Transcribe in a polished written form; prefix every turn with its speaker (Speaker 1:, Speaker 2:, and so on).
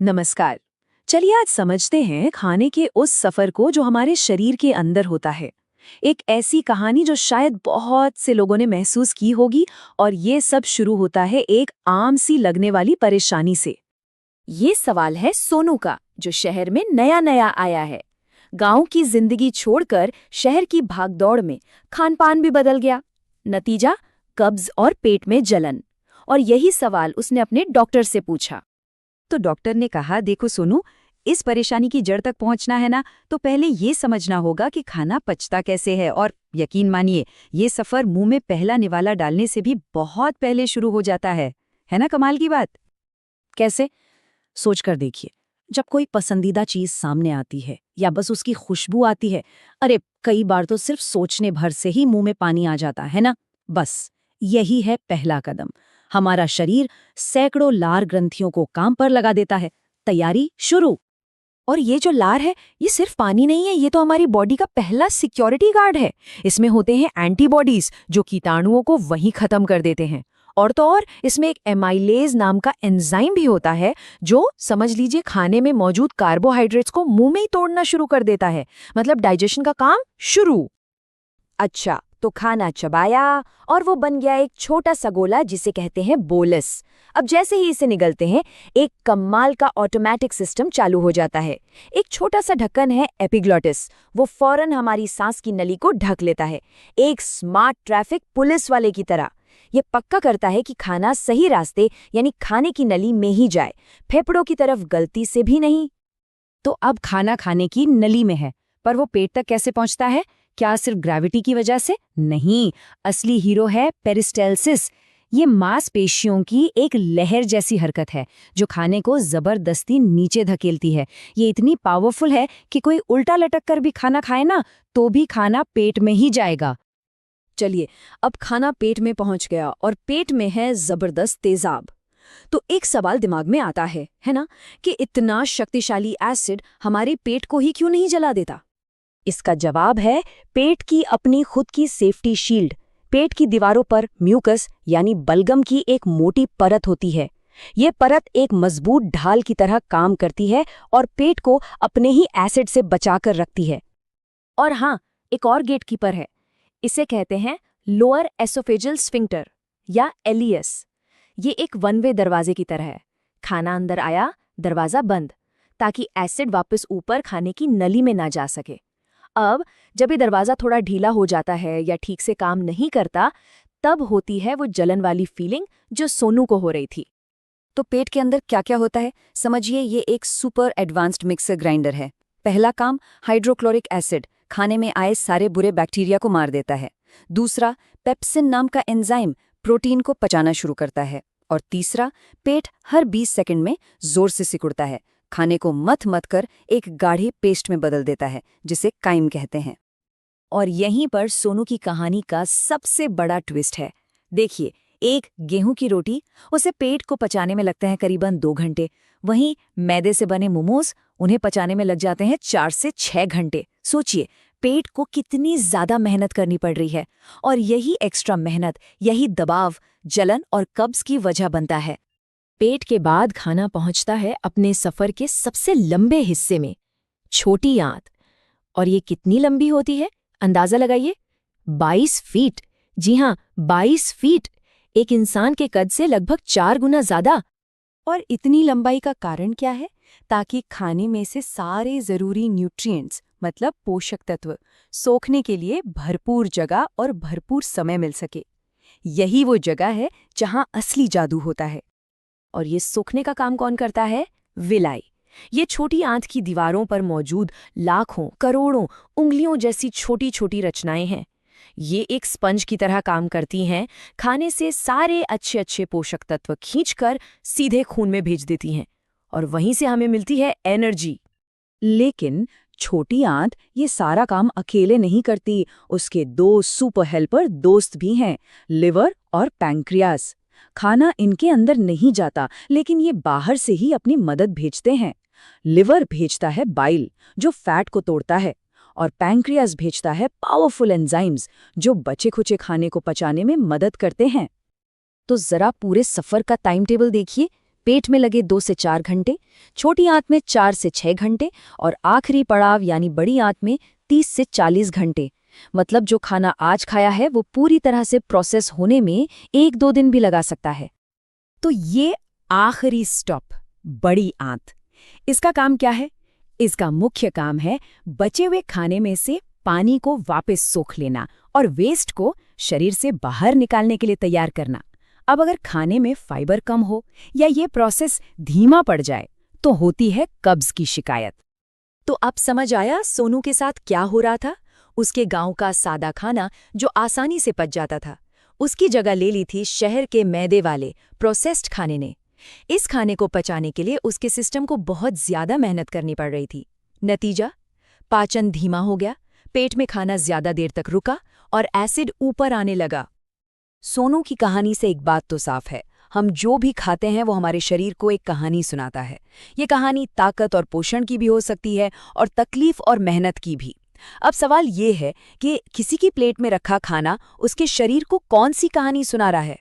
Speaker 1: नमस्कार। चलिए आज समझते हैं खाने के उस सफर को जो हमारे शरीर के अंदर होता है। एक ऐसी कहानी जो शायद बहुत से लोगों ने महसूस की होगी और ये सब शुरू होता है एक आम सी लगने वाली परेशानी से।
Speaker 2: ये सवाल है सोनू का, जो शहर में नया नया आया है। गांव की जिंदगी छोड़कर शहर की भागदौड़ में खान पान भी बदल गया। नतीजा, कब्ज और पेट में जलन। और यही सवाल उसने अपने डॉक्टर से पूछा।
Speaker 3: तो डॉक्टर ने कहा, देखो सोनू, इस परेशानी की जड़ तक पहुंचना है ना, तो पहले ये समझना होगा कि खाना पचता कैसे है। और यकीन मानिए, ये सफर मुंह में पहला निवाला डालने से भी बहुत पहले शुरू हो जाता है ना? कमाल की बात।
Speaker 2: कैसे? सोच कर देखिए। जब कोई पसंदीदा चीज सामने आती है या बस उसकी खुशबू आती है, अरे कई बार तो सिर्फ सोचने भर से ही मुंह में पानी आ जाता है ना। बस यही है पहला कदम। हमारा शरीर सैकड़ों लार ग्रंथियों को काम पर लगा देता है। तैयारी शुरू। और ये जो लार है, ये सिर्फ पानी नहीं है, ये तो हमारी बॉडी का पहला सिक्योरिटी गार्ड है। इसमें होते हैं एंटीबॉडीज जो कीटाणुओं को वहीं खत्म कर देते हैं। और तो और इसमें एक एमाइलेज नाम का एंजाइम भी होता है जो, समझ लीजिए, खाने में मौजूद कार्बोहाइड्रेट्स को मुंह में ही तोड़ना शुरू कर देता है। मतलब डाइजेशन का काम शुरू। अच्छा, तो खाना चबाया और वो बन गया एक छोटा सा गोला जिसे कहते हैं बोलस। अब जैसे ही इसे निगलते हैं, एक कमाल का ऑटोमेटिक सिस्टम चालू हो जाता है। एक छोटा सा ढक्कन है एपिग्लॉटिस, वो फौरन हमारी सांस की नली को ढक लेता है, एक स्मार्ट ट्रैफिक पुलिस वाले की तरह। ये पक्का करता है कि खाना सही रास्ते यानी खाने की नली में ही जाए, फेफड़ों की तरफ गलती से भी नहीं।
Speaker 3: तो अब खाना खाने की नली में है, पर वो पेट तक कैसे पहुंचता है? क्या सिर्फ ग्रेविटी की वजह से? नहीं, असली हीरो है पेरिस्टालसिस। ये मांसपेशियों की एक लहर जैसी हरकत है जो खाने को जबरदस्ती नीचे धकेलती है। ये इतनी पावरफुल है कि कोई उल्टा लटक कर भी खाना खाए ना, तो भी खाना पेट में ही जाएगा।
Speaker 2: चलिए, अब खाना पेट में पहुंच गया और पेट में है जबरदस्त तेजाब। तो एक सवाल दिमाग में आता है ना, कि इतना शक्तिशाली एसिड हमारे पेट को ही क्यों नहीं जला देता? इसका जवाब है पेट की अपनी खुद की सेफ्टी शील्ड। पेट की दीवारों पर म्यूकस यानी बलगम की एक मोटी परत होती है। ये परत एक मजबूत ढाल की तरह काम करती है और पेट को अपने ही एसिड से बचाकर रखती है। और हाँ, एक और गेटकीपर है। इसे कहते हैं लोअर एसोफेजल स्फिंक्टर या एलियस। ये एक वन वे दरवाजे की तरह है। खाना अंदर आया, दरवाजा बंद, ताकि एसिड वापस ऊपर खाने की नली में ना जा सके। अब जब ये दरवाजा थोड़ा ढीला हो जाता है या ठीक से काम नहीं करता, तब होती है वो जलन वाली फीलिंग जो सोनू को हो रही थी।
Speaker 3: तो पेट के अंदर क्या क्या होता है? समझिए, ये एक सुपर एडवांस्ड मिक्सर ग्राइंडर है। पहला काम, हाइड्रोक्लोरिक एसिड खाने में आए सारे बुरे बैक्टीरिया को मार देता है। दूसरा, पेप्सिन नाम का एंजाइम प्रोटीन को पचाना शुरू करता है। और तीसरा, पेट हर 20 सेकंड में जोर से सिकुड़ता है, खाने को मथ मथ कर एक गाढ़े पेस्ट में बदल देता है, जिसे काइम कहते हैं। और यहीं पर सोनू की कहानी का सबसे बड़ा ट्विस्ट है। देखिए, एक गेहूं की रोटी, उसे पेट को पचाने में लगते हैं करीबन 2 घंटे। वहीं मैदे से बने मोमोज, उन्हें पचाने में लग जाते हैं 4 से 6 घंटे। सोचिए, पेट को कितनी ज्यादा मेहनत करनी पड़ रही है। और यही एक्स्ट्रा मेहनत, यही दबाव जलन और कब्ज की वजह बनता है। पेट के बाद खाना पहुंचता है अपने सफर के सबसे लंबे हिस्से में, छोटी आंत। और ये कितनी लंबी होती है, अंदाजा लगाइए। 22 फीट। जी हाँ, 22 फीट। एक इंसान के कद से लगभग 4 गुना ज्यादा। और इतनी लंबाई का कारण क्या है? ताकि खाने में से सारे जरूरी न्यूट्रिएंट्स, मतलब पोषक तत्व, सोखने के लिए भरपूर जगह और भरपूर समय मिल सके। यही वो जगह है जहां असली जादू होता है।
Speaker 2: और ये सोखने का काम कौन करता है? विलाई। ये छोटी आंत की दीवारों पर मौजूद लाखों करोड़ों उंगलियों जैसी छोटी छोटी रचनाएं हैं। ये एक स्पंज की तरह काम करती हैं, खाने से सारे अच्छे अच्छे पोषक तत्व खींचकर सीधे खून में भेज देती हैं, और वहीं से हमें मिलती है एनर्जी।
Speaker 3: लेकिन छोटी आंत ये सारा काम अकेले नहीं करती। उसके 2 सुपर हेल्पर दोस्त भी हैं, लिवर और पैंक्रियास। खाना इनके अंदर नहीं जाता, लेकिन ये बाहर से ही अपनी मदद भेजते हैं। लिवर भेजता है बाइल, जो फैट को तोड़ता है, और पैंक्रियास भेजता है पावरफुल एंजाइम्स, जो बचे खुचे खाने को पचाने में मदद करते हैं। तो जरा पूरे सफर का टाइम टेबल देखिए। पेट में लगे 2 से 4 घंटे, छोटी आंत में 4 से 6 घंटे और आखिरी पड़ाव यानी बड़ी आंत में 30 से 40 घंटे। मतलब जो खाना आज खाया है वो पूरी तरह से प्रोसेस होने में 1-2 दिन भी लगा सकता है।
Speaker 2: तो ये आखिरी स्टॉप, बड़ी आंत, इसका काम क्या है? इसका मुख्य काम है बचे हुए खाने में से पानी को वापस सोख लेना और वेस्ट को शरीर से बाहर निकालने के लिए तैयार करना। अब अगर खाने में फाइबर कम हो या ये प्रोसेस धीमा पड़ जाए तो होती है कब्ज की शिकायत।
Speaker 3: तो अब समझ आया सोनू के साथ क्या हो रहा था। उसके गांव का सादा खाना जो आसानी से पच जाता था, उसकी जगह ले ली थी शहर के मैदे वाले प्रोसेस्ड खाने ने। इस खाने को पचाने के लिए उसके सिस्टम को बहुत ज्यादा मेहनत करनी पड़ रही थी। नतीजा, पाचन धीमा हो गया, पेट में खाना ज्यादा देर तक रुका और एसिड ऊपर आने लगा। सोनू की कहानी से एक बात तो साफ है, हम जो भी खाते हैं वो हमारे शरीर को एक कहानी सुनाता है। ये कहानी ताकत और पोषण की भी हो सकती है और तकलीफ और मेहनत की भी। अब सवाल ये है कि किसी की प्लेट में रखा खाना उसके शरीर को कौन सी कहानी सुना रहा है।